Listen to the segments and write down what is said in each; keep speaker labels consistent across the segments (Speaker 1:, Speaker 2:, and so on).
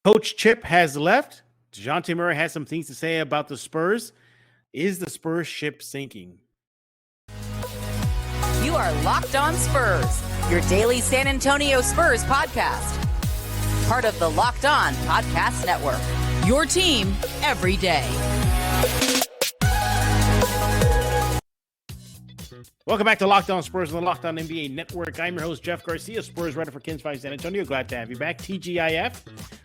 Speaker 1: Coach Chip has left. DeJounte Murray has some things to say about the Spurs. Is the Spurs ship sinking?
Speaker 2: You are Locked On Spurs, your daily San Antonio Spurs podcast. Part of the Locked On Podcast Network, your team every day.
Speaker 1: Welcome back to Locked On Spurs on the Locked On NBA Network. I'm your host, Jeff Garcia, Spurs writer for Kings 5 San Antonio. Glad to have you back. TGIF.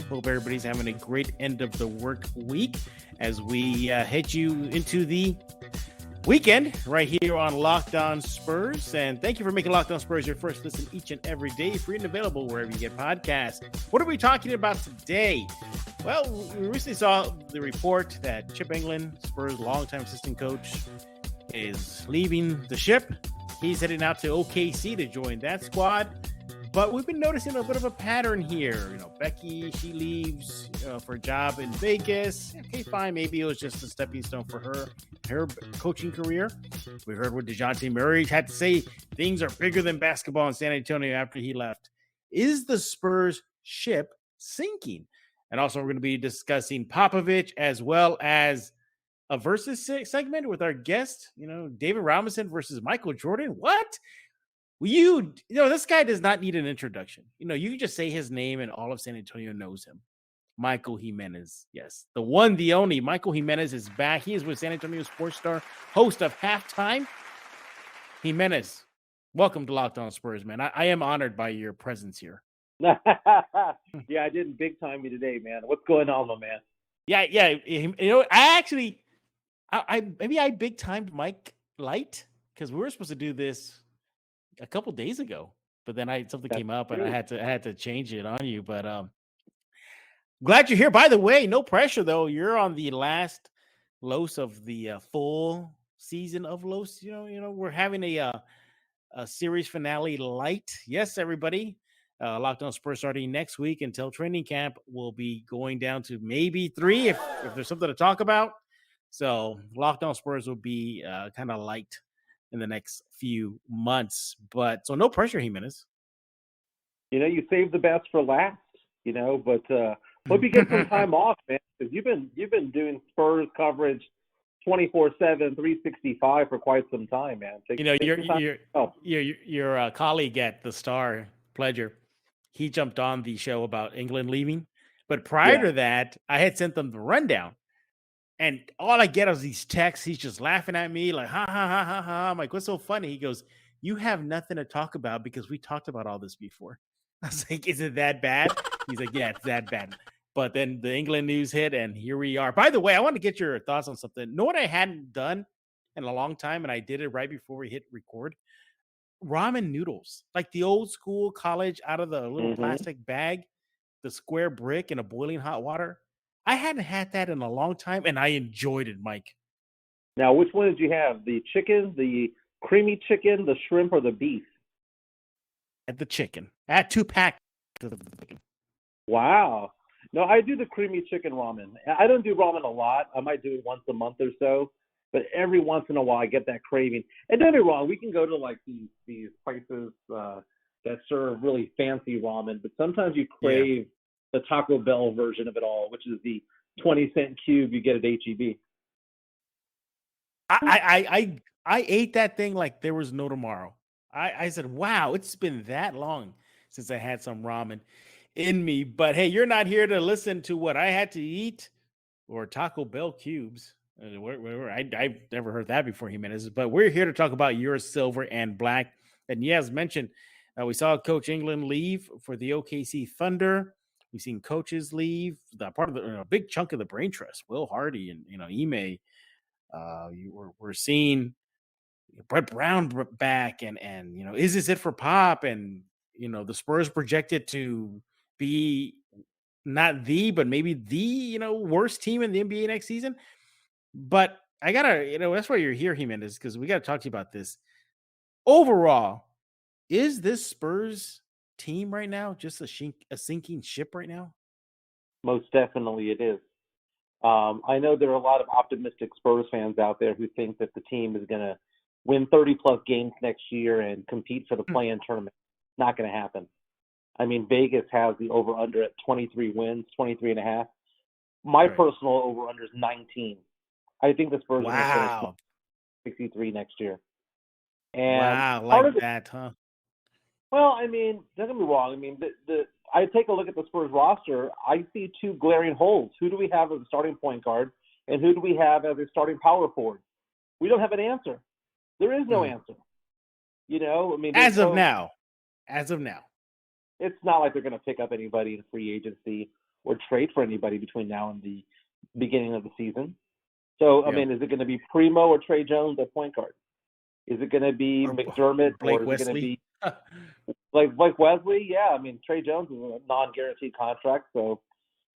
Speaker 1: Hope everybody's having a great end of the work week as we head you into the weekend right here on Locked On Spurs. And thank you for making Locked On Spurs your first listen each and every day, free and available wherever you get podcasts. What are we talking about today? Well, we recently saw the report that Chip Engelland, Spurs longtime assistant coach, is leaving the ship. He's heading out to OKC to join that squad. But we've been noticing a bit of a pattern here. You know, Becky, she leaves for a job in Vegas. Okay, fine. Maybe it was just a stepping stone for her coaching career. We heard what DeJounte Murray had to say. Things are bigger than basketball in San Antonio after he left. Is the Spurs ship sinking? And also we're going to be discussing Popovich as well as a versus segment with our guest, David Robinson versus Michael Jordan. What? This guy does not need an introduction. You can just say his name and all of San Antonio knows him. Michael Jimenez. Yes, the one, the only. Michael Jimenez is back. He is with San Antonio Sports Star, host of Halftime. Jimenez, welcome to Locked On Spurs, man. I am honored by your presence here.
Speaker 3: Yeah, I didn't big time you today, man. What's going on, my man?
Speaker 1: Yeah. I big timed Mike Light because we were supposed to do this a couple days ago, but then something came up and I had to change it on you. But glad you're here. By the way, no pressure though. You're on the last Los of the full season of Los. We're having a series finale light. Yes, everybody. Locked On Spurs starting next week until training camp. Will be going down to maybe 3 if there's something to talk about. So Locked On Spurs will be kind of light in the next few months, but so no pressure, Jimenez.
Speaker 3: You saved the best for last. But hope you get some time off, man, because you've been doing Spurs coverage 24/7, 365 for quite some time, man.
Speaker 1: Your colleague at the Star, Pledger, he jumped on the show about England leaving, but prior to that, I had sent them the rundown. And all I get is these texts. He's just laughing at me like, ha, ha, ha, ha, ha. I'm like, what's so funny? He goes, you have nothing to talk about because we talked about all this before. I was like, is it that bad? He's like, yeah, it's that bad. But then the England news hit, and here we are. By the way, I want to get your thoughts on something. Know what I hadn't done in a long time, and I did it right before we hit record? Ramen noodles. Like the old school college out of the little plastic bag, the square brick in a boiling hot water. I hadn't had that in a long time, and I enjoyed it, Mike.
Speaker 3: Now, which one did you have? The chicken, the creamy chicken, the shrimp, or the beef?
Speaker 1: At the chicken. I had 2 packs of the chicken.
Speaker 3: Wow. No, I do the creamy chicken ramen. I don't do ramen a lot. I might do it once a month or so, but every once in a while I get that craving. And don't get me wrong, we can go to like these places that serve really fancy ramen, but sometimes you crave the Taco Bell version of it all, which is the 20-cent cube you get at H-E-B.
Speaker 1: I ate that thing like there was no tomorrow. I said, wow, it's been that long since I had some ramen in me. But hey, you're not here to listen to what I had to eat or Taco Bell cubes. I've never heard that before, Jimenez. But we're here to talk about your silver and black. And yes, mentioned, we saw Coach England leave for the OKC Thunder. We've seen coaches leave. The part of the big chunk of the brain trust, Will Hardy and Ime. We're seeing Brett Brown back, and is this it for Pop? And the Spurs projected to be not but maybe the worst team in the NBA next season. But I gotta that's why you're here, Jimenez, because we gotta talk to you about this. Overall, is this Spurs team right now just a sinking ship right now?
Speaker 3: Most definitely it is. I know there are a lot of optimistic Spurs fans out there who think that the team is going to win 30-plus games next year and compete for the play-in tournament. Not going to happen. I mean, Vegas has the over-under at 23 wins, 23.5. My personal over-under is 19. I think the Spurs are going to finish 63 next year. And
Speaker 1: like that, huh?
Speaker 3: Well, I mean, don't get me wrong. I mean, I take a look at the Spurs roster. I see two glaring holes. Who do we have as a starting point guard, and who do we have as a starting power forward? We don't have an answer. There is no answer. You know, I mean,
Speaker 1: as of now,
Speaker 3: it's not like they're going to pick up anybody in free agency or trade for anybody between now and the beginning of the season. So, I mean, is it going to be Primo or Trey Jones at point guard? Is it going to be McDermott
Speaker 1: Blake
Speaker 3: or is
Speaker 1: Wesley?
Speaker 3: it going to be like Wesley? Yeah, I mean, Trey Jones is a non-guaranteed contract. So,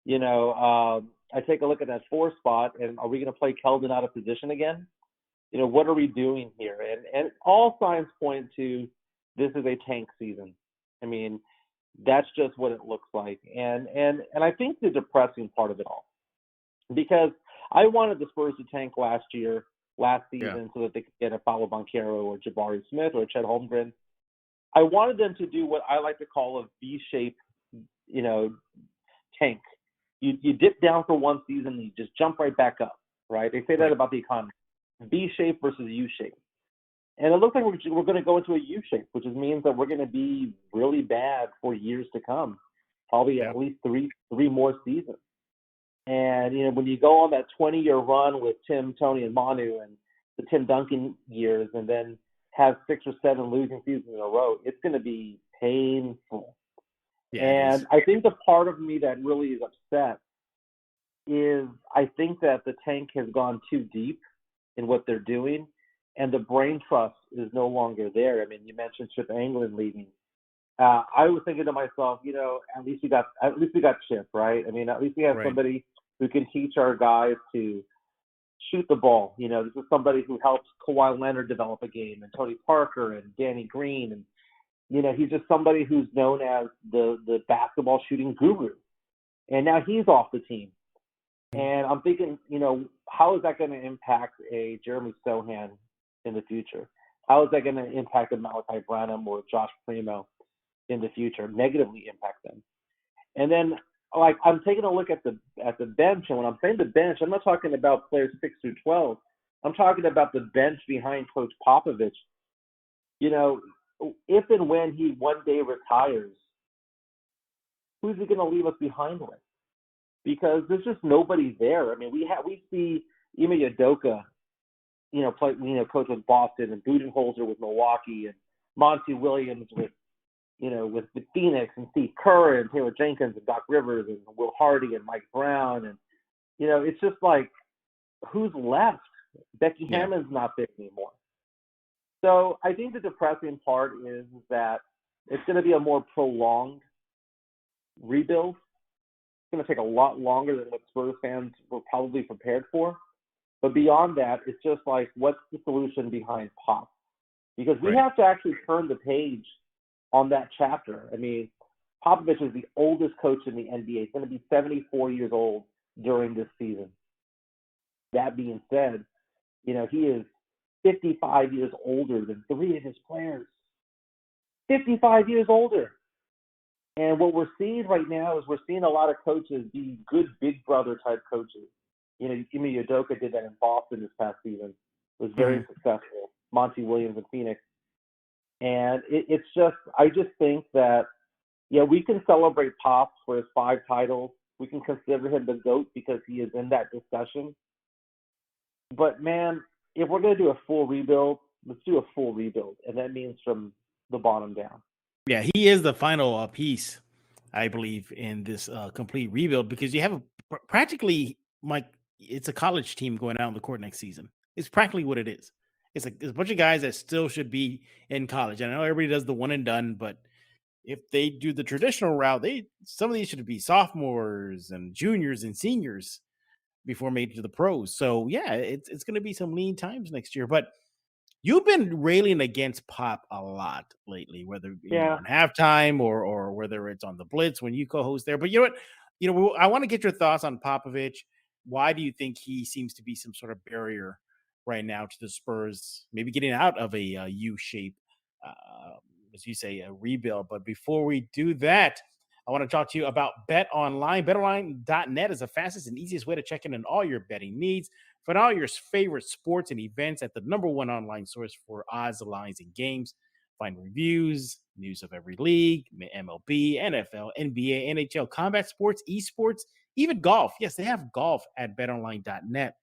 Speaker 3: you know, I take a look at that 4 spot, and are we going to play Keldon out of position again? You know, what are we doing here? And all signs point to this is a tank season. I mean, that's just what it looks like. And I think the depressing part of it all, because I wanted the Spurs to tank last season so that they could get a Paolo Banchero or Jabari Smith or Chet Holmgren. I wanted them to do what I like to call a V-shape, you know, tank. You dip down for one season and you just jump right back up, right? They say that about the economy. V-shape versus U-shape. And it looks like we're going to go into a U-shape, which means that we're going to be really bad for years to come, probably at least three more seasons. And, you know, when you go on that 20-year run with Tim, Tony, and Manu and the Tim Duncan years and then have 6 or 7 losing seasons in a row, it's going to be painful. Yeah, and I think the part of me that really is upset is I think that the tank has gone too deep in what they're doing, and the brain trust is no longer there. I mean, you mentioned Chip Anglin leaving. I was thinking to myself, you know, at least we got Chip, right? I mean, at least we have somebody who can teach our guys to shoot the ball. You know, this is somebody who helped Kawhi Leonard develop a game, and Tony Parker and Danny Green, and you know, he's just somebody who's known as the basketball shooting guru. And now he's off the team. And I'm thinking, you know, how is that going to impact a Jeremy Sohan in the future? How is that going to impact a Malachi Branham or Josh Primo in the future? Negatively impact them. And then, like, I'm taking a look at the bench, and when I'm saying the bench, I'm not talking about players 6 through 12. I'm talking about the bench behind Coach Popovich. You know, if and when he one day retires, who's he going to leave us behind with? Because there's just nobody there. I mean, we see Ime Udoka, you know, coach with Boston, and Budenholzer with Milwaukee, and Monty Williams with Phoenix, and Steve Kerr and Taylor Jenkins and Doc Rivers and Will Hardy and Mike Brown, and you know, it's just like, who's left? Becky Hammond's not there anymore. So I think the depressing part is that it's going to be a more prolonged rebuild. It's going to take a lot longer than what Spurs fans were probably prepared for. But beyond that, it's just like, what's the solution behind Pop? Because we have to actually turn the page on that chapter. I mean, Popovich is the oldest coach in the NBA. He's going to be 74 years old during this season. That being said, you know, he is 55 years older than 3 of his players. 55 years older. And what we're seeing right now is we're seeing a lot of coaches be good big brother type coaches. You know, Ime Udoka did that in Boston this past season. Was very successful. Monty Williams in Phoenix. And it's just, I just think that, yeah, we can celebrate Pop for his 5 titles. We can consider him the GOAT because he is in that discussion. But, man, if we're going to do a full rebuild, let's do a full rebuild. And that means from the bottom down.
Speaker 1: Yeah, he is the final piece, I believe, in this complete rebuild, because you have practically, Mike, it's a college team going out on the court next season. It's practically what it is. It's a bunch of guys that still should be in college. And I know everybody does the one and done, but if they do the traditional route, some of these should be sophomores and juniors and seniors before making it to the pros. So yeah, it's going to be some lean times next year. But you've been railing against Pop a lot lately, whether on halftime or whether it's on the Blitz when you co-host there. But you know what? You know, I want to get your thoughts on Popovich. Why do you think he seems to be some sort of barrier right now to the Spurs, maybe getting out of a U shape as you say, a rebuild. But before we do that, I want to talk to you about Bet Online. BetOnline.net is the fastest and easiest way to check in on all your betting needs. Find all your favorite sports and events at the #1 online source for odds, lines, and games. Find reviews, news of every league, MLB, NFL, NBA, NHL, combat sports, esports, even golf. Yes, they have golf at betonline.net.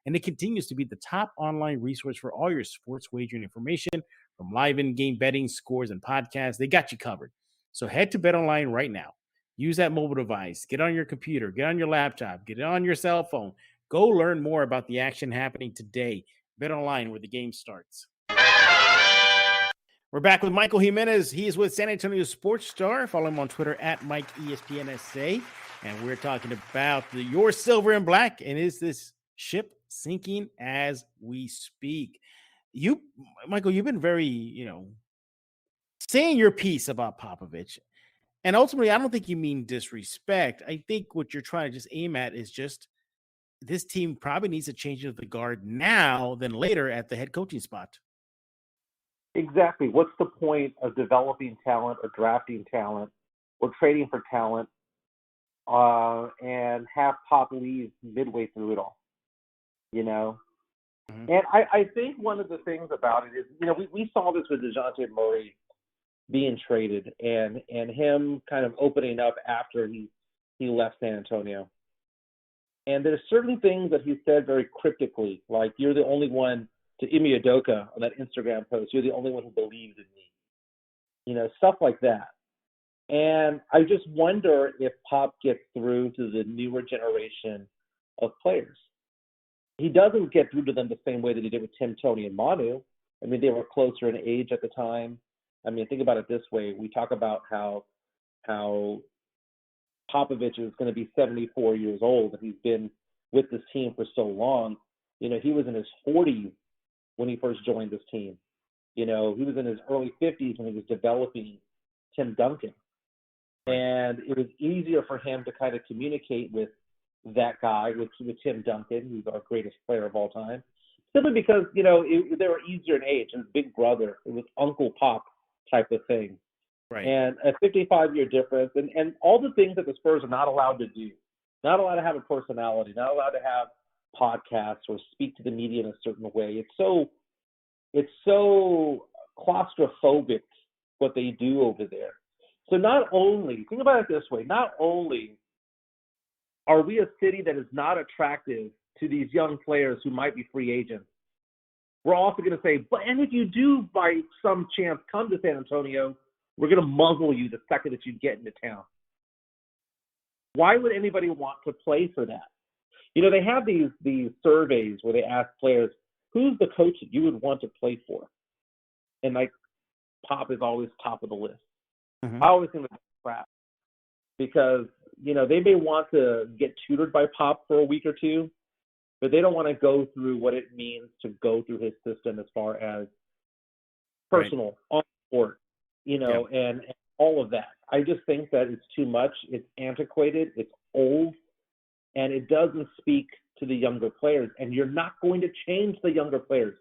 Speaker 1: And it continues to be the top online resource for all your sports wagering information, from live in-game betting, scores, and podcasts. They got you covered. So head to BetOnline right now. Use that mobile device. Get on your computer. Get on your laptop. Get it on your cell phone. Go learn more about the action happening today. BetOnline, where the game starts. We're back with Michael Jimenez. He is with San Antonio Sports Star. Follow him on Twitter at MikeESPNSA. And we're talking about your silver and black. And is this ship sinking as we speak? Michael, you've been very, saying your piece about Popovich. And ultimately, I don't think you mean disrespect. I think what you're trying to just aim at is just this team probably needs a change of the guard now than later at the head coaching spot.
Speaker 3: Exactly. What's the point of developing talent or drafting talent or trading for talent and have Pop leave midway through it all?
Speaker 1: Mm-hmm.
Speaker 3: And I think one of the things about it is, we saw this with DeJounte Murray being traded and him kind of opening up after he left San Antonio. And there's certain things that he said very cryptically, like, "You're the only one," to Ime Udoka on that Instagram post, "You're the only one who believes in me." Stuff like that. And I just wonder if Pop gets through to the newer generation of players. He doesn't get through to them the same way that he did with Tim, Tony, and Manu. I mean, they were closer in age at the time. I mean, think about it this way. We talk about how Popovich is going to be 74 years old, and he's been with this team for so long. He was in his 40s when he first joined this team. He was in his early 50s when he was developing Tim Duncan. And it was easier for him to kind of communicate with that guy, with Tim Duncan, who's our greatest player of all time, simply because, they were easier in age. It was big brother. It was Uncle Pop type of thing.
Speaker 1: Right.
Speaker 3: And a 55-year difference, and all the things that the Spurs are not allowed to do. Not allowed to have a personality, not allowed to have podcasts or speak to the media in a certain way. It's so claustrophobic what they do over there. So not only, think about it this way, not only are we a city that is not attractive to these young players who might be free agents, we're also going to say, and if you do by some chance come to San Antonio, we're going to muzzle you the second that you get into town. Why would anybody want to play for that? They have these surveys where they ask players, who's the coach that you would want to play for? And Pop is always top of the list.
Speaker 1: Mm-hmm.
Speaker 3: I always think that's crap because, they may want to get tutored by Pop for a week or two, but they don't want to go through what it means to go through his system as far as personal, on court, and all of that. I just think that it's too much. It's antiquated. It's old. And it doesn't speak to the younger players. And you're not going to change the younger players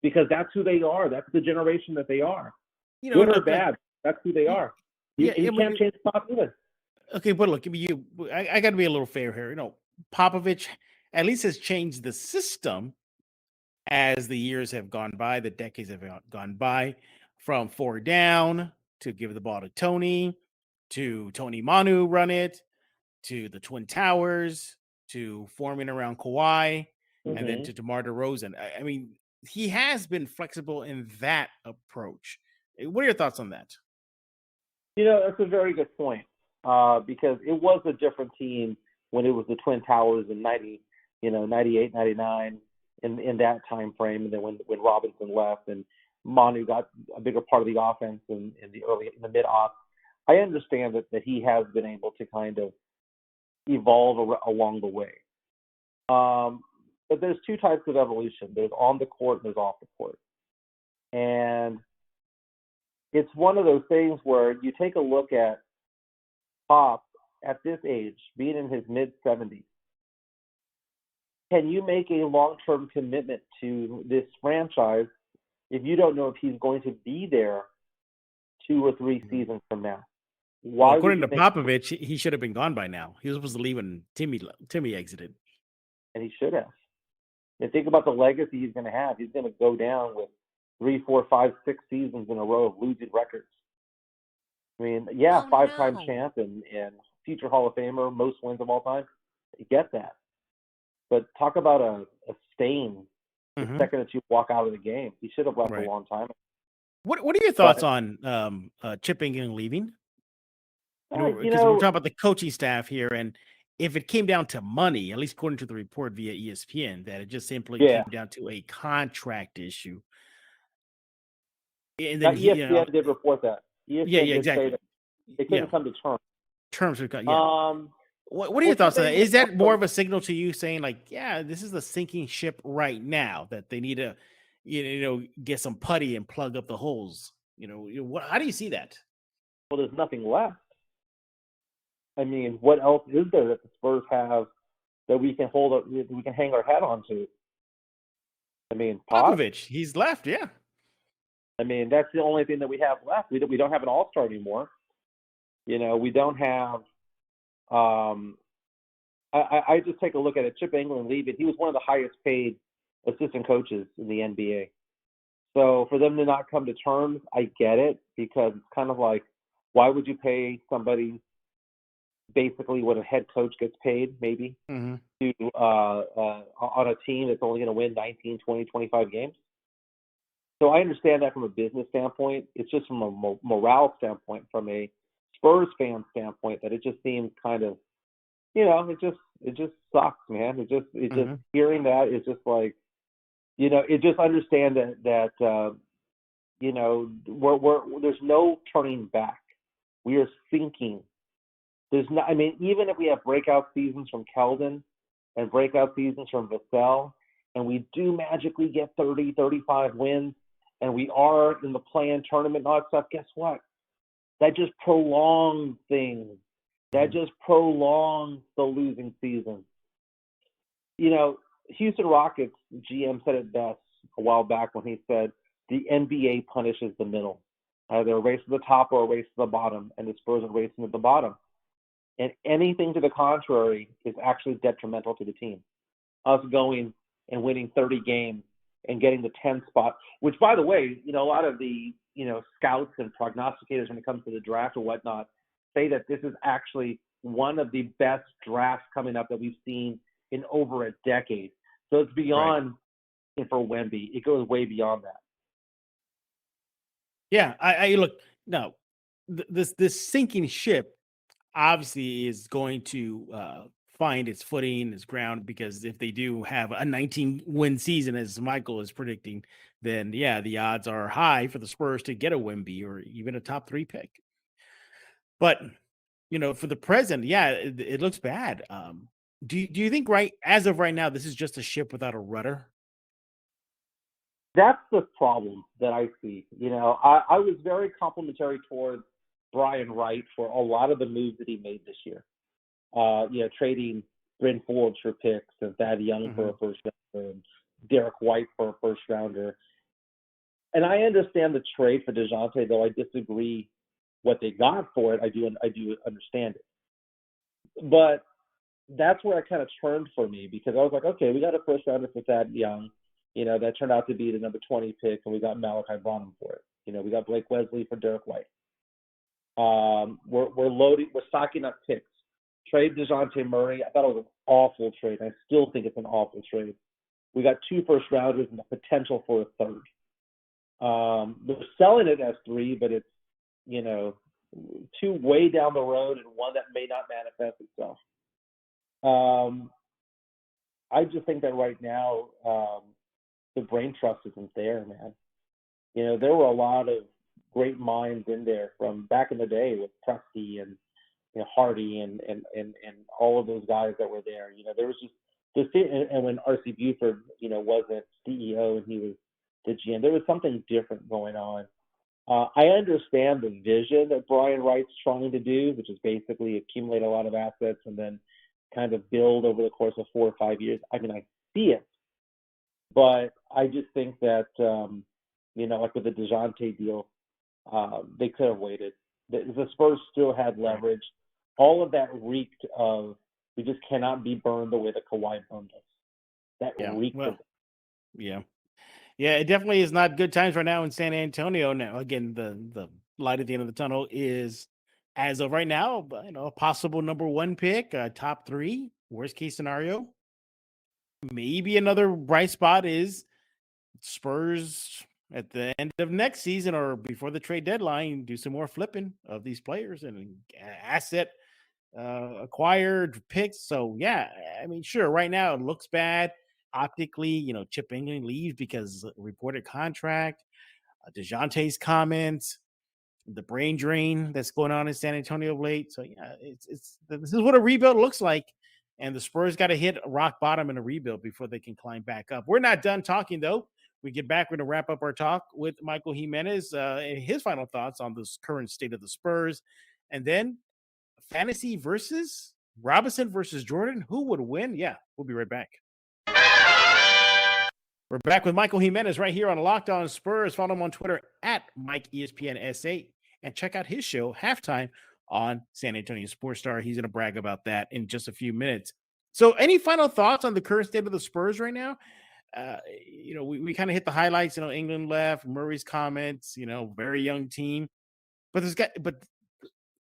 Speaker 3: because that's who they are. That's the generation that they are. Good or bad, that's who they are. You can't change Pop either.
Speaker 1: Okay, but look, I got to be a little fair here. Popovich at least has changed the system as the years have gone by, the decades have gone by, from 4 down to give the ball to Tony Manu run it, to the Twin Towers, to forming around Kawhi,
Speaker 3: Mm-hmm.
Speaker 1: and then to DeMar DeRozan. I mean, he has been flexible in that approach. What are your thoughts on that?
Speaker 3: That's a very good point because it was a different team when it was the Twin Towers in 98, 99, in that time frame, and then when Robinson left and Manu got a bigger part of the offense in the mid-off. I understand that he has been able to kind of evolve along the way. But there's two types of evolution. There's on the court and there's off the court. And it's one of those things where you take a look at Pop at this age, being in his mid-70s. Can you make a long-term commitment to this franchise if you don't know if he's going to be there 2 or 3 seasons from now.
Speaker 1: Well, according to Popovich, he should have been gone by now. He was supposed to leave when Timmy exited.
Speaker 3: And he should have. And think about the legacy he's going to have. He's going to go down with 3, 4, 5, 6 seasons in a row of losing records. I mean, yeah, 5-time champ and future Hall of Famer, most wins of all time. I get that. But talk about a stain the second that you walk out of the game. He should have left a long time.
Speaker 1: What are your thoughts on Chip England leaving? Because we're talking about the coaching staff here, and if it came down to money, at least according to the report via ESPN, that it just simply came down to a contract issue. And then
Speaker 3: ESPN did report that. ESPN
Speaker 1: exactly.
Speaker 3: Say that they couldn't come to terms.
Speaker 1: What are your thoughts on that? Is that more of a signal to you saying, like, this is a sinking ship right now, that they need to, get some putty and plug up the holes? How do you see that?
Speaker 3: Well, there's nothing left. I mean, what else is there that the Spurs have that we can hang our hat on to? I mean,
Speaker 1: Popovich, he's left, yeah.
Speaker 3: I mean, that's the only thing that we have left. We don't have an all-star anymore. We don't have. I just take a look at it. Chip England leaving. He was one of the highest-paid assistant coaches in the NBA. So for them to not come to terms, I get it, because it's kind of like, why would you pay somebody basically what a head coach gets paid, maybe, to on a team that's only going to win 19, 20, 25 games? So I understand that from a business standpoint. It's just from a morale standpoint, from a Spurs fan standpoint, that it just seems kind of, it just sucks, man. It just hearing that is just like, it just understand that there's no turning back. We are sinking. There's not. I mean, even if we have breakout seasons from Keldon and breakout seasons from Vassell, and we do magically get 30, 35 wins, and we are in the play-in tournament and all that stuff, guess what? That just prolongs things. That just prolongs the losing season. Houston Rockets GM said it best a while back when he said the NBA punishes the middle. Either a race to the top or a race to the bottom, and the Spurs are racing at the bottom. And anything to the contrary is actually detrimental to the team. Us going and winning 30 games and getting the 10th spot, which, by the way, a lot of the, scouts and prognosticators when it comes to the draft or whatnot say that this is actually one of the best drafts coming up that we've seen in over a decade. So it's beyond for Wemby. It goes way beyond that.
Speaker 1: Yeah, I look, no, this sinking ship obviously is going to find its footing, its ground, because if they do have a 19-win season, as Michael is predicting, then the odds are high for the Spurs to get a Wemby or even a top 3 pick. But for the present, it looks bad. Do you think as of right now, this is just a ship without a rudder?
Speaker 3: That's the problem that I see. I was very complimentary towards Brian Wright for a lot of the moves that he made this year. Trading Bryn Forbes for picks and Thad Young for a first rounder and Derek White for a first rounder. And I understand the trade for DeJounte, though I disagree what they got for it. I do understand it. But that's where it kind of turned for me, because I was like, okay, we got a first rounder for Thad Young. That turned out to be the number 20 pick, and we got Malachi Branham for it. We got Blake Wesley for Derek White. We're stocking up picks. Trade DeJounte Murray. I thought it was an awful trade. I still think it's an awful trade. We got 2 first rounders and the potential for a third. They're selling it as 3, but it's 2 way down the road and 1 that may not manifest itself. I just think that right now the brain trust isn't there, man. There were a lot of great minds in there from back in the day with Presti and Hardy and all of those guys that were there. There was just this, and when R.C. Buford wasn't CEO and he was the GM, there was something different going on. I understand the vision that Brian Wright's trying to do, which is basically accumulate a lot of assets and then kind of build over the course of 4 or 5 years. I mean, I see it, but I just think that like with the DeJounte deal, they could have waited. The Spurs still had leverage. All of that reeked of we just cannot be burned the way that Kawhi burned us. That reeked of.
Speaker 1: Yeah. Yeah, it definitely is not good times right now in San Antonio. Now, again, the light at the end of the tunnel is, as of right now, a possible number 1 pick, top 3, worst case scenario. Maybe another bright spot is Spurs at the end of next season or before the trade deadline, do some more flipping of these players and asset acquired picks. So, yeah, I mean, sure, right now it looks bad. Optically, Chip England leaves because reported contract, DeJounte's comments, the brain drain that's going on in San Antonio of late. So yeah, this is what a rebuild looks like. And the Spurs got to hit rock bottom in a rebuild before they can climb back up. We're not done talking though. We get back, we're going to wrap up our talk with Michael Jimenez and his final thoughts on this current state of the Spurs. And then fantasy versus Robinson versus Jordan. Who would win? Yeah, we'll be right back. We're back with Michael Jimenez right here on Locked On Spurs. Follow him on Twitter at MikeESPNSA and check out his show, Halftime, on San Antonio Sports Star. He's going to brag about that in just a few minutes. So any final thoughts on the current state of the Spurs right now? We kind of hit the highlights. England left, Murray's comments, very young team. But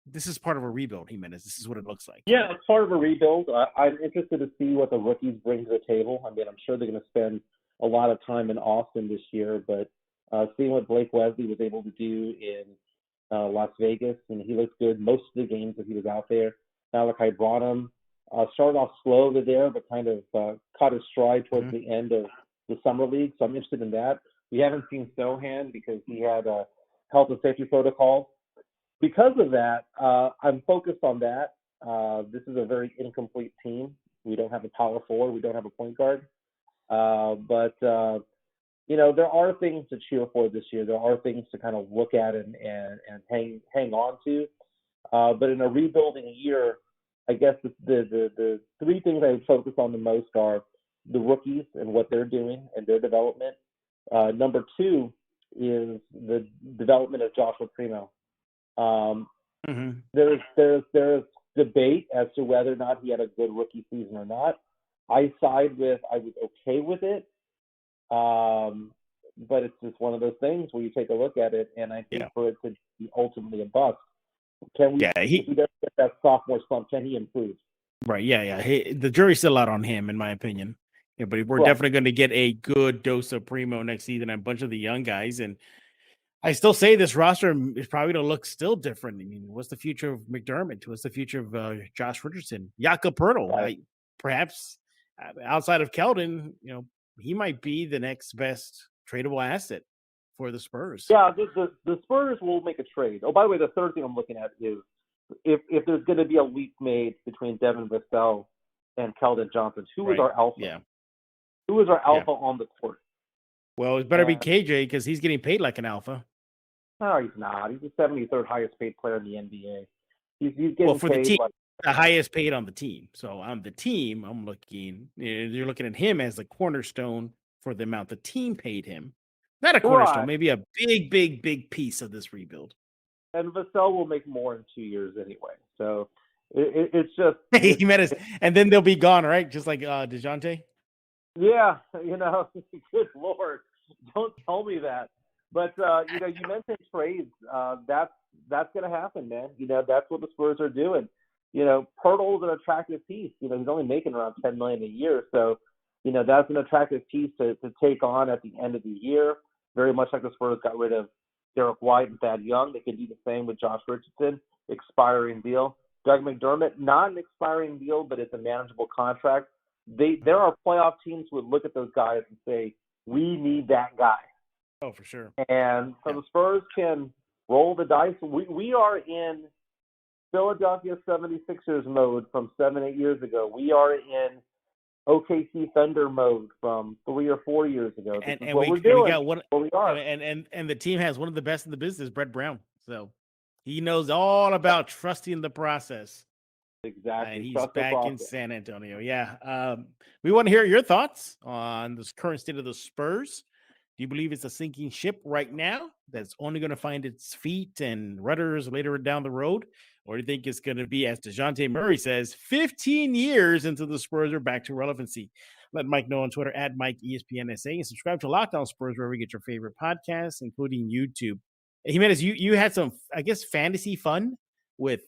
Speaker 1: this is part of a rebuild, Jimenez. This is what it looks like.
Speaker 3: Yeah, it's part of a rebuild. I'm interested to see what the rookies bring to the table. I mean, I'm sure they're going to spend a lot of time in Austin this year, but seeing what Blake Wesley was able to do in Las Vegas, and he looked good most of the games that he was out there. Malachi Branham started off slow over there, but kind of caught his stride towards the end of the summer league. So I'm interested in that. We haven't seen Sohan because he had a health and safety protocol. Because of that, I'm focused on that. This is a very incomplete team. We don't have a power forward. We don't have a point guard. But there are things to cheer for this year. There are things to kind of look at and hang on to. But in a rebuilding year, I guess the 3 things I would focus on the most are the rookies and what they're doing and their development. Number 2 is the development of Joshua Primo. There's debate as to whether or not he had a good rookie season or not. I was okay with it. But it's just one of those things where you take a look at it, and I think for it to be ultimately a bust, if he doesn't get that sophomore slump, can he improve?
Speaker 1: Right, yeah. The jury's still out on him, in my opinion. Yeah, but we're definitely going to get a good dose of Primo next season and a bunch of the young guys. And I still say this roster is probably going to look still different. I mean, what's the future of McDermott? What's the future of Josh Richardson? Jakob Poeltl? Right. Perhaps outside of Keldon, he might be the next best tradable asset for the Spurs.
Speaker 3: Yeah, the Spurs will make a trade. Oh, by the way, the third thing I'm looking at is if there's going to be a leap made between Devin Vassell and Keldon Johnson, who is our alpha? Yeah. Who is our alpha on the court?
Speaker 1: Well, it better be KJ because he's getting paid like an alpha.
Speaker 3: No, he's not. He's the 73rd highest paid player in the NBA. He's getting
Speaker 1: for
Speaker 3: paid
Speaker 1: the team. The highest paid on the team. So on the team, you're looking at him as the cornerstone for the amount the team paid him. Not a cornerstone, maybe a big piece of this rebuild.
Speaker 3: And Vassell will make more in 2 years anyway. So it's just
Speaker 1: Jimenez, and then they'll be gone, right? Just like DeJounte.
Speaker 3: Yeah, good Lord, don't tell me that. But you mentioned trades. That's going to happen, man. That's what the Spurs are doing. Poeltl is an attractive piece. He's only making around $10 million a year, so that's an attractive piece to take on at the end of the year. Very much like the Spurs got rid of Derek White and Thad Young, they can do the same with Josh Richardson, expiring deal. Doug McDermott, not an expiring deal, but it's a manageable contract. There are playoff teams who would look at those guys and say, we need that guy.
Speaker 1: Oh, for sure.
Speaker 3: And so the Spurs can roll the dice. We are in Philadelphia 76ers mode from 7-8 years ago. We are in OKC Thunder mode from 3 or 4 years ago. And
Speaker 1: the team has one of the best in the business, Brett Brown. So he knows all about trusting the process.
Speaker 3: Exactly.
Speaker 1: And he's back in San Antonio. Yeah. We want to hear your thoughts on this current state of the Spurs. Do you believe it's a sinking ship right now that's only going to find its feet and rudders later down the road? Or do you think it's going to be, as DeJounte Murray says, 15 years until the Spurs are back to relevancy? Let Mike know on Twitter at MikeESPNSA, and subscribe to Locked On Spurs wherever you get your favorite podcasts, including YouTube. Jimenez, you had some, I guess, fantasy fun with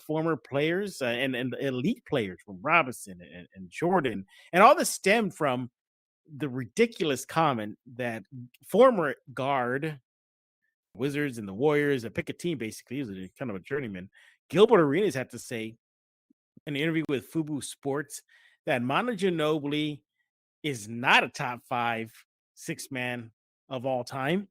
Speaker 1: former players and elite players from Robinson and Jordan. And all this stemmed from the ridiculous comment that former guard Wizards and the Warriors, pick a team basically, he was kind of a journeyman, Gilbert Arenas had to say in an interview with Fubo Sports that Manu Ginobili is not a top 5 6-man of all time,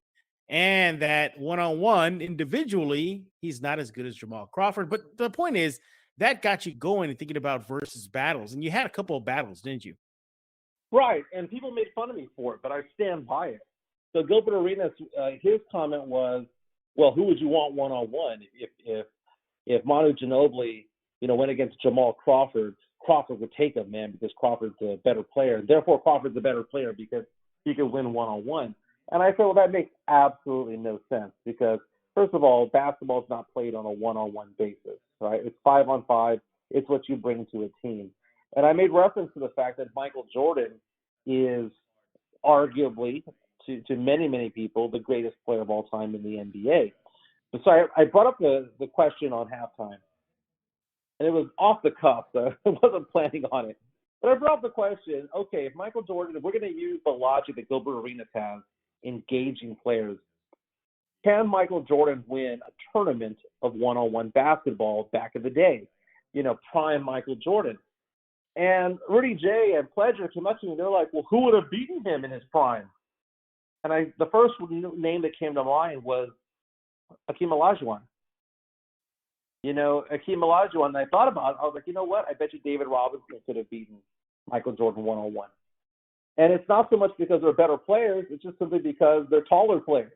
Speaker 1: and that one-on-one individually, he's not as good as Jamal Crawford. But the point is, that got you going and thinking about versus battles. And you had a couple of battles, didn't you?
Speaker 3: Right, and people made fun of me for it, but I stand by it. So Gilbert Arenas, his comment was, well, who would you want one-on-one? If Manu Ginobili, went against Jamal Crawford, Crawford would take him, man, because Crawford's a better player. Therefore, Crawford's a better player because he could win one-on-one. And I said, well, that makes absolutely no sense because, first of all, basketball is not played on a one-on-one basis, right? It's 5-on-5. It's what you bring to a team. And I made reference to the fact that Michael Jordan is arguably, to many, many people, the greatest player of all time in the NBA. So I brought up the question on halftime. And it was off the cuff, so I wasn't planning on it. But I brought up the question, okay, if Michael Jordan, if we're going to use the logic that Gilbert Arenas has, engaging players, can Michael Jordan win a tournament of one-on-one basketball back in the day? Prime Michael Jordan. And Rudy J and Pledger came up to me, and they're like, well, who would have beaten him in his prime? And the first name that came to mind was Hakeem Olajuwon. Hakeem Olajuwon, and I thought about it. I was like, you know what? I bet you David Robinson could have beaten Michael Jordan one-on-one. And it's not so much because they're better players. It's just simply because they're taller players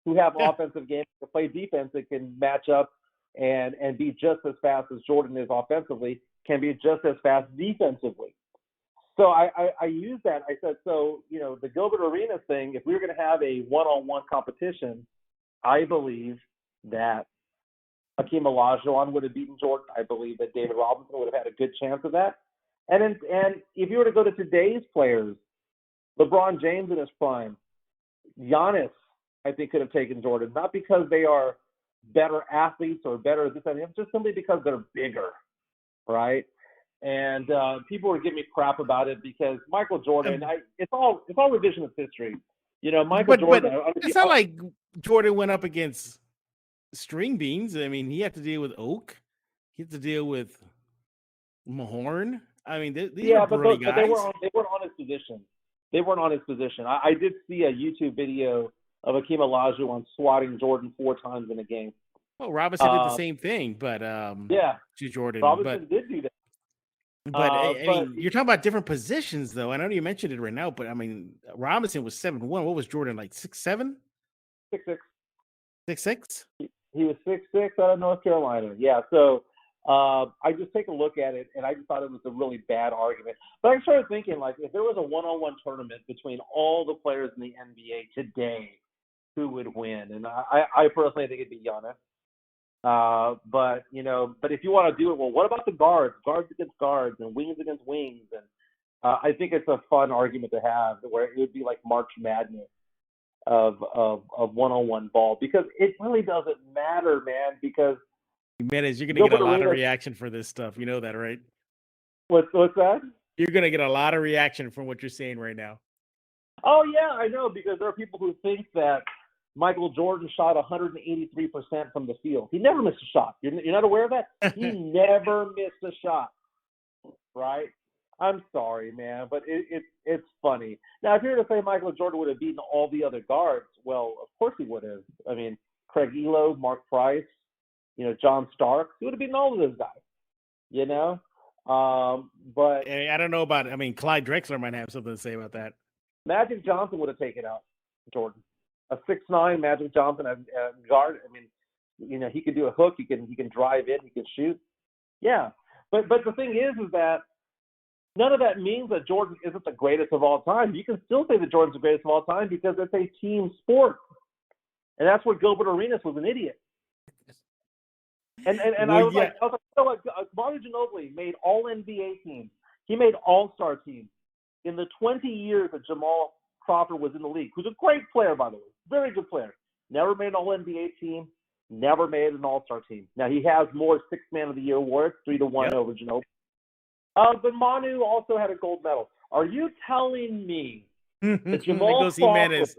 Speaker 3: who have offensive games to play defense that can match up and be just as fast as Jordan is offensively, can be just as fast defensively. So I used that. I said, the Gilbert Arenas thing, if we were going to have a one-on-one competition, I believe that Hakeem Olajuwon would have beaten Jordan. I believe that David Robinson would have had a good chance of that. And if you were to go to today's players, LeBron James in his prime, Giannis, I think, could have taken Jordan, not because they are better athletes or better this and that, just simply because they're bigger, right? And people were giving me crap about it because Michael Jordan, it's all revisionist history. Michael Jordan.
Speaker 1: But it's not like Jordan went up against string beans. I mean, he had to deal with Oak. He had to deal with Mahorn. I mean, these are burly guys.
Speaker 3: But they weren't on his position. They weren't on his position. I did see a YouTube video of Hakeem Olajuwon swatting Jordan 4 times in a game.
Speaker 1: Well, Robinson did the same thing, but to Jordan.
Speaker 3: Robinson did do that.
Speaker 1: But I mean, you're talking about different positions, though. I know you mentioned it right now, but I mean, Robinson was 7'1". What was Jordan, like 6'7"?
Speaker 3: 6'6".
Speaker 1: 6'6"?
Speaker 3: He was 6'6" out of North Carolina. Yeah, so I just take a look at it, and I just thought it was a really bad argument. But I started thinking, like, if there was a one-on-one tournament between all the players in the NBA today, who would win? And I personally think it'd be Giannis. But if you want to do it, well, what about the guards against guards and wings against wings? And I think it's a fun argument to have where it would be like March Madness of one-on-one ball, because it really doesn't matter, man, because
Speaker 1: Jimenez, you're going to get a lot of reaction for this stuff. You know that, right?
Speaker 3: What's that?
Speaker 1: You're going to get a lot of reaction from what you're saying right now.
Speaker 3: Oh, yeah, I know, because there are people who think that Michael Jordan shot 183% from the field. He never missed a shot. You're not aware of that? He never missed a shot, right? I'm sorry, man, but it's funny. Now, if you were to say Michael Jordan would have beaten all the other guards, well, of course he would have. I mean, Craig Elo, Mark Price, John Starks, he would have beaten all of those guys, But
Speaker 1: I don't know about it. I mean, Clyde Drexler might have something to say about that.
Speaker 3: Magic Johnson would have taken out Jordan. A 6'9" Magic Johnson at guard. I mean, he could do a hook. He can drive in. He can shoot. Yeah, but the thing is that none of that means that Jordan isn't the greatest of all time. You can still say that Jordan's the greatest of all time because it's a team sport. And that's where Gilbert Arenas was an idiot. And I was like, you know what? Manu Ginobili made all-NBA teams. He made all-star teams. In the 20 years that Jamal Crawford was in the league, who's a great player, by the way, very good player, never made an all-NBA team, never made an all-star team. Now, he has more Sixth Man of the Year awards, 3-1 over Ginobili. But Manu also had a gold medal. Are you telling me that Jamal
Speaker 1: goes Jimenez.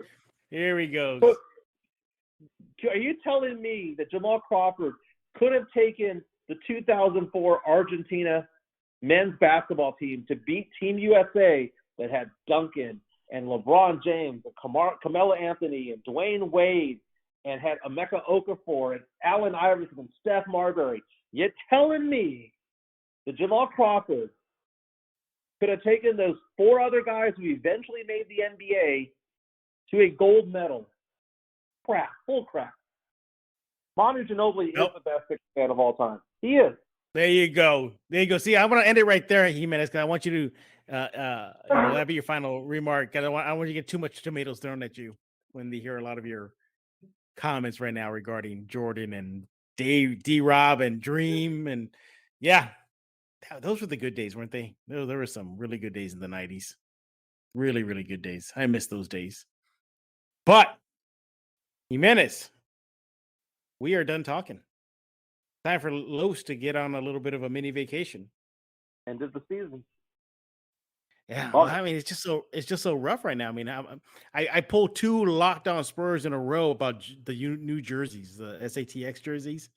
Speaker 1: Here he goes.
Speaker 3: Are you telling me that Jamal Crawford could have taken the 2004 Argentina men's basketball team to beat Team USA that had Duncan and LeBron James and Carmelo Anthony and Dwayne Wade and had Emeka Okafor and Allen Iverson and Steph Marbury? You're telling me that Jamal Crawford could have taken those four other guys who eventually made the NBA to a gold medal? Crap, full crap. Manu Ginobili is the best sixth man of all time. He is.
Speaker 1: There you go. See, I want to end it right there, Jimenez, because I want you to that'd be your final remark. Because I want you to get too much tomatoes thrown at you when they hear a lot of your comments right now regarding Jordan and D-Rob and Dream. And yeah, those were the good days, weren't they? There were some really good days in the 90s. Really, really good days. I miss those days. But Jimenez, we are done talking. Time for Los to get on a little bit of a mini vacation.
Speaker 3: End of the season.
Speaker 1: Yeah, well, I mean, it's just so rough right now. I mean, I pulled 2 Locked On Spurs in a row about the new jerseys, the SATX jerseys.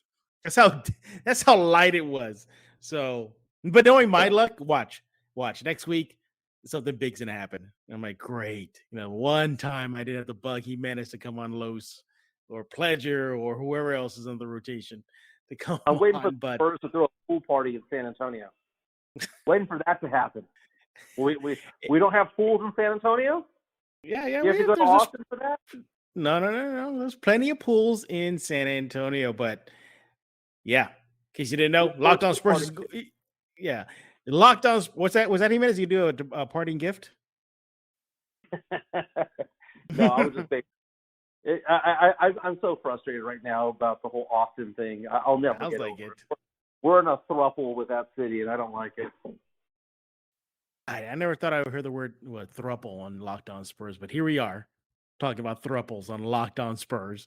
Speaker 1: That's how light it was. So, but knowing my luck, watch next week, something big's gonna happen. And I'm like, great. One time I did have to bug Jimenez to come on Los or Pledger or whoever else is on the rotation to come.
Speaker 3: I'm waiting for the Spurs to throw a pool party in San Antonio. Waiting for that to happen. We don't have pools in San Antonio?
Speaker 1: Yeah.
Speaker 3: You have to go to Austin for that?
Speaker 1: No. There's plenty of pools in San Antonio, but yeah, in case you didn't know, Locked On Spurs. Yeah, Locked On. What's that? Was that Jimenez? You do a parting gift?
Speaker 3: No, I was just saying. I'm so frustrated right now about the whole Austin thing. I'll never get over it. We're in a throuple with that city, and I don't like it.
Speaker 1: I never thought I would hear the word throuple on Locked On Spurs, but here we are talking about throuples on Locked On Spurs.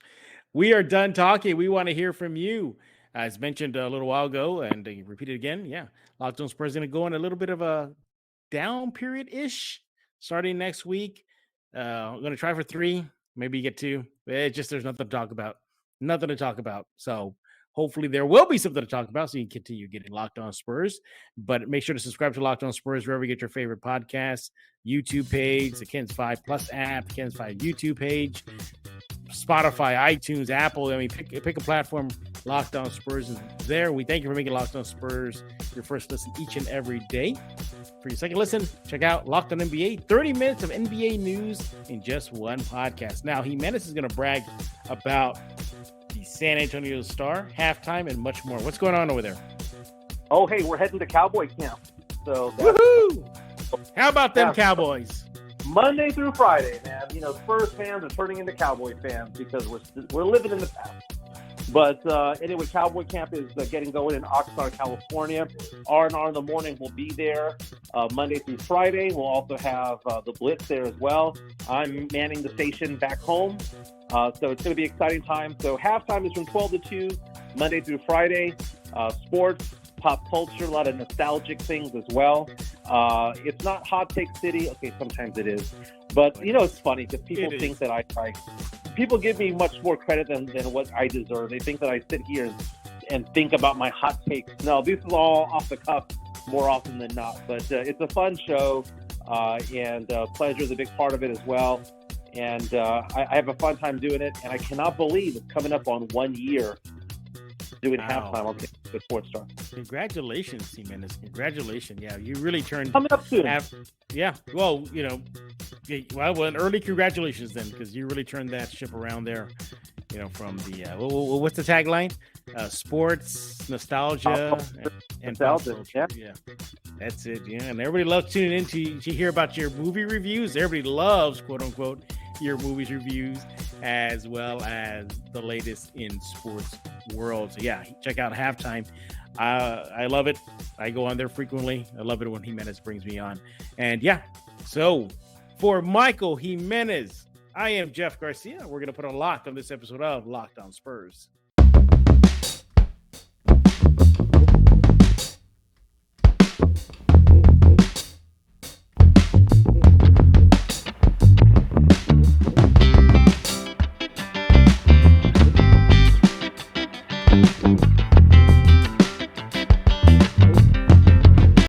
Speaker 1: We are done talking. We want to hear from you. As mentioned a little while ago, and repeat it again, yeah, Locked On Spurs is going to go in a little bit of a down period-ish starting next week. I'm going to try for 3, maybe get 2. It's just there's nothing to talk about. Nothing to talk about. So hopefully there will be something to talk about so you can continue getting Locked On Spurs. But make sure to subscribe to Locked On Spurs wherever you get your favorite podcasts, YouTube page, the Kens 5 Plus app, Kens 5 YouTube page, Spotify, iTunes, Apple. I mean, pick a platform. Locked On Spurs is there. We thank you for making Locked On Spurs your first listen each and every day. For your second listen, check out Locked On NBA. 30 minutes of NBA news in just one podcast. Now, Jimenez is going to brag about the San Antonio Star, halftime, and much more. What's going on over there?
Speaker 3: Oh, hey, we're heading to Cowboy camp. So
Speaker 1: woohoo! How about them Cowboys?
Speaker 3: Monday through Friday, man. Spurs fans are turning into Cowboy fans because we're living in the past. But anyway, Cowboy camp is getting going in Oxnard, California. R&R in the morning will be there Monday through Friday. We'll also have the Blitz there as well. I'm manning the station back home. So it's going to be an exciting time. So halftime is from 12 to 2, Monday through Friday. Sports, pop culture, a lot of nostalgic things as well. It's not Hot Take City. Okay, sometimes it is. But, it's funny because people think that people give me much more credit than what I deserve. They think that I sit here and think about my hot takes. No, this is all off the cuff more often than not. But it's a fun show, and Pleasure is a big part of it as well. And I have a fun time doing it, and I cannot believe it's coming up on 1 year doing halftime on the Sports Star.
Speaker 1: Congratulations, Jimenez. Congratulations. Yeah, you really turned...
Speaker 3: Coming up soon.
Speaker 1: Yeah, well, an early congratulations then, because you really turned that ship around there, from the... what's the tagline? sports, nostalgia, and pop
Speaker 3: Nostalgia,
Speaker 1: culture. Yeah, that's it. Yeah, and everybody loves tuning in to hear about your movie reviews. Everybody loves, quote unquote, your movies reviews, as well as the latest in sports world. So yeah, check out Halftime. I love it. I go on there frequently. I love it when Jimenez brings me on. And yeah, so for Michael Jimenez, I am Jeff Garcia. We're going to put a lock on this episode of Locked On Spurs.